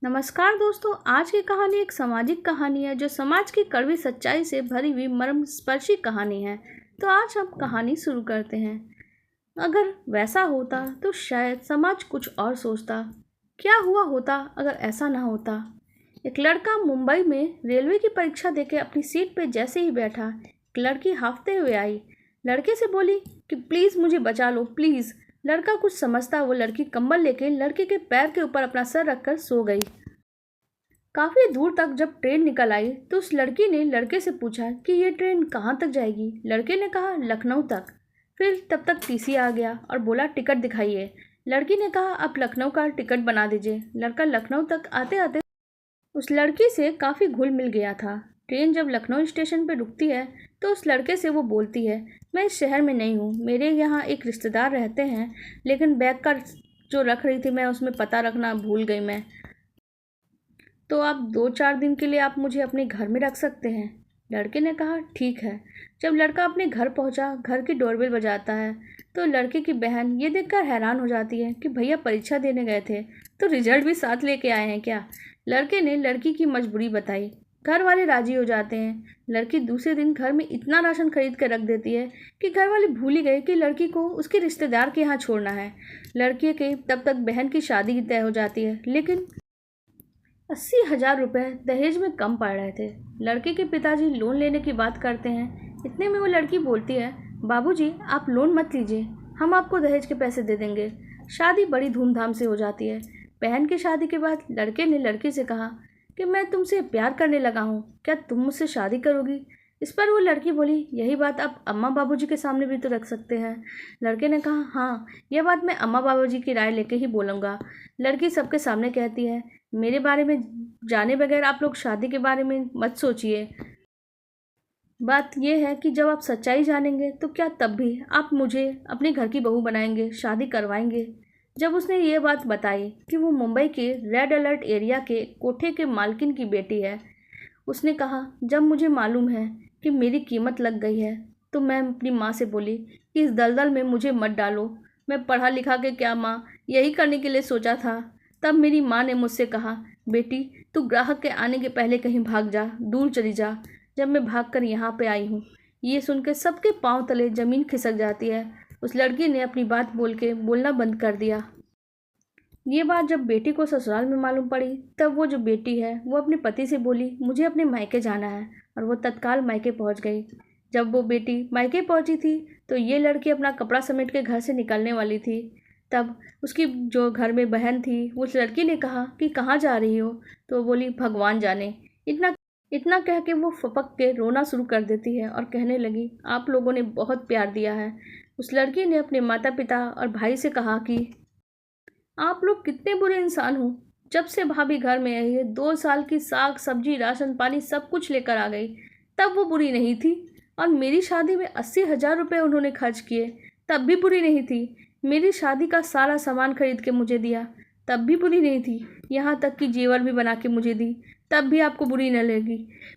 नमस्कार दोस्तों, आज की कहानी एक सामाजिक कहानी है जो समाज की कड़वी सच्चाई से भरी हुई मर्मस्पर्शी कहानी है। तो आज हम कहानी शुरू करते हैं। अगर वैसा होता तो शायद समाज कुछ और सोचता। क्या हुआ होता अगर ऐसा ना होता। एक लड़का मुंबई में रेलवे की परीक्षा देके अपनी सीट पे जैसे ही बैठा, एक लड़की हांफते हुए आई। लड़के से बोली कि प्लीज़ मुझे बचा लो प्लीज़। लड़का कुछ समझता वो लड़की कंबल लेके लड़के के पैर के ऊपर अपना सर रखकर सो गई। काफी दूर तक जब ट्रेन निकल आई तो उस लड़की ने लड़के से पूछा कि ये ट्रेन कहाँ तक जाएगी। लड़के ने कहा लखनऊ तक। फिर तब तक टीसी आ गया और बोला टिकट दिखाइए। लड़की ने कहा अब लखनऊ का टिकट बना दीजिए। लड़का लखनऊ तक आते आते उस लड़की से काफ़ी घुल मिल गया था। ट्रेन जब लखनऊ स्टेशन पर रुकती है तो उस लड़के से वो बोलती है, मैं इस शहर में नहीं हूँ, मेरे यहाँ एक रिश्तेदार रहते हैं, लेकिन बैग का जो रख रही थी मैं उसमें पता रखना भूल गई मैं, तो आप 2-4 दिन के लिए आप मुझे अपने घर में रख सकते हैं। लड़के ने कहा ठीक है। जब लड़का अपने घर पहुंचा, घर की डोरबेल बजाता है तो लड़के की बहन ये देखकर हैरान हो जाती है कि भैया परीक्षा देने गए थे तो रिजल्ट भी साथ लेके आए हैं क्या। लड़के ने लड़की की मजबूरी बताई। घर वाले राजी हो जाते हैं। लड़की दूसरे दिन घर में इतना राशन खरीद कर रख देती है कि घर वाले भूल ही गए कि लड़की को उसके रिश्तेदार के यहाँ छोड़ना है। लड़के के तब तक बहन की शादी तय हो जाती है, लेकिन 80,000 रुपये दहेज में कम पड़ रहे थे। लड़के के पिताजी लोन लेने की बात करते हैं। इतने में वो लड़की बोलती है, बाबूजी आप लोन मत लीजिए, हम आपको दहेज के पैसे दे देंगे। शादी बड़ी धूमधाम से हो जाती है। बहन की शादी के बाद लड़के ने लड़की से कहा कि मैं तुमसे प्यार करने लगा हूँ, क्या तुम मुझसे शादी करोगी। इस पर वो लड़की बोली, यही बात आप अम्मा बाबूजी के सामने भी तो रख सकते हैं। लड़के ने कहा, हाँ यह बात मैं अम्मा बाबूजी की राय लेके ही बोलूँगा। लड़की सबके सामने कहती है, मेरे बारे में जाने बगैर आप लोग शादी के बारे में मत सोचिए। बात यह है कि जब आप सच्चाई जानेंगे तो क्या तब भी आप मुझे अपने घर की बहू बनाएंगे, शादी करवाएंगे। जब उसने ये बात बताई कि वो मुंबई के रेड अलर्ट एरिया के कोठे के मालकिन की बेटी है, उसने कहा, जब मुझे मालूम है कि मेरी कीमत लग गई है तो मैं अपनी माँ से बोली कि इस दलदल में मुझे मत डालो। मैं पढ़ा लिखा के क्या माँ यही करने के लिए सोचा था। तब मेरी माँ ने मुझसे कहा, बेटी तू ग्राहक के आने के पहले कहीं भाग जा, दूर चली जा। जब मैं भाग कर यहाँ पे आई हूँ। ये सुन के सबके पाँव तले ज़मीन खिसक जाती है। उस लड़की ने अपनी बात बोलना बंद कर दिया। ये बात जब बेटी को ससुराल में मालूम पड़ी तब वो जो बेटी है वो अपने पति से बोली, मुझे अपने मायके जाना है, और वो तत्काल मायके पहुंच गई। जब वो बेटी मायके पहुंची थी तो ये लड़की अपना कपड़ा समेट के घर से निकलने वाली थी। तब उसकी जो घर में बहन थी उस लड़की ने कहा कि कहाँ जा रही हो, तो वो बोली भगवान जाने। इतना इतना कह के वो फपक के रोना शुरू कर देती है और कहने लगी, आप लोगों ने बहुत प्यार दिया है। उस लड़की ने अपने माता पिता और भाई से कहा कि आप लोग कितने बुरे इंसान हो। जब से भाभी घर में आई है 2 साल की साग सब्जी राशन पानी सब कुछ लेकर आ गई, तब वो बुरी नहीं थी। और मेरी शादी में 80,000 रुपये उन्होंने खर्च किए, तब भी बुरी नहीं थी। मेरी शादी का सारा सामान खरीद के मुझे दिया, तब भी बुरी नहीं थी। यहाँ तक कि जेवर भी बना के मुझे दी, तब भी आपको बुरी न लगी।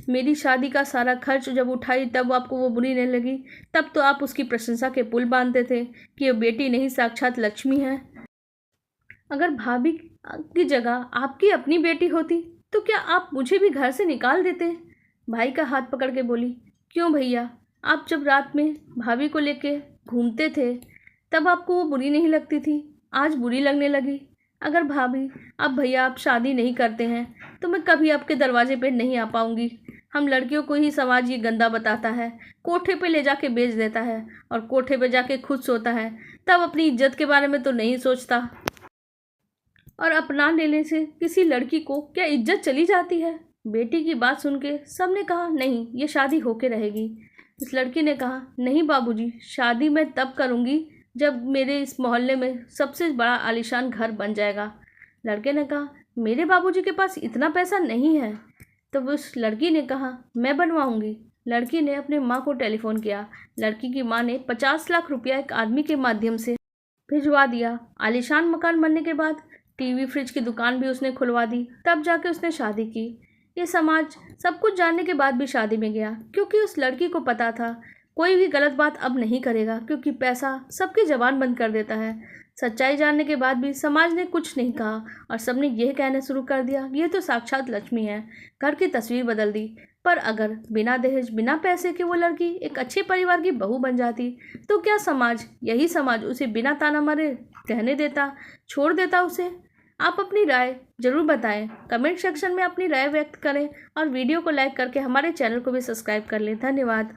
मेरी शादी का सारा खर्च जब उठाई तब आपको वो बुरी नहीं लगी। तब तो आप उसकी प्रशंसा के पुल बांधते थे कि ये बेटी नहीं साक्षात लक्ष्मी है। अगर भाभी की जगह आपकी अपनी बेटी होती तो क्या आप मुझे भी घर से निकाल देते। भाई का हाथ पकड़ के बोली, क्यों भैया, आप जब रात में भाभी को लेके घूमते थे तब आपको वो बुरी नहीं लगती थी, आज बुरी लगने लगी। अगर भाभी अब भैया आप शादी नहीं करते हैं तो मैं कभी आपके दरवाजे पे नहीं आ पाऊंगी। हम लड़कियों को ही समाज ये गंदा बताता है, कोठे पे ले जाके बेच देता है और कोठे पे जाके खुद सोता है, तब अपनी इज्जत के बारे में तो नहीं सोचता। और अपना लेने से किसी लड़की को क्या इज्जत चली जाती है। बेटी की बात सुन के सबने कहा, नहीं ये शादी होके रहेगी। इस लड़की ने कहा, नहीं बाबूजी, शादी मैं तब करूँगी जब मेरे इस मोहल्ले में सबसे बड़ा आलीशान घर बन जाएगा। लड़के ने कहा, मेरे बाबूजी के पास इतना पैसा नहीं है। तो उस लड़की ने कहा, मैं बनवाऊँगी। लड़की ने अपने माँ को टेलीफोन किया। लड़की की माँ ने 50 लाख रुपया एक आदमी के माध्यम से भिजवा दिया। आलीशान मकान बनने के बाद टीवी फ्रिज की दुकान भी उसने खुलवा दी। तब जाके उसने शादी की। ये समाज सब कुछ जानने के बाद भी शादी में गया, क्योंकि उस लड़की को पता था कोई भी गलत बात अब नहीं करेगा, क्योंकि पैसा सबकी ज़बान बंद कर देता है। सच्चाई जानने के बाद भी समाज ने कुछ नहीं कहा और सबने यह कहना शुरू कर दिया, ये तो साक्षात लक्ष्मी है, घर की तस्वीर बदल दी। पर अगर बिना दहेज बिना पैसे के वो लड़की एक अच्छे परिवार की बहू बन जाती, तो क्या यही समाज उसे बिना ताना मारे रहने देता, छोड़ देता उसे? आप अपनी राय जरूर बताएं, कमेंट सेक्शन में अपनी राय व्यक्त करें और वीडियो को लाइक करके हमारे चैनल को भी सब्सक्राइब कर लें। धन्यवाद।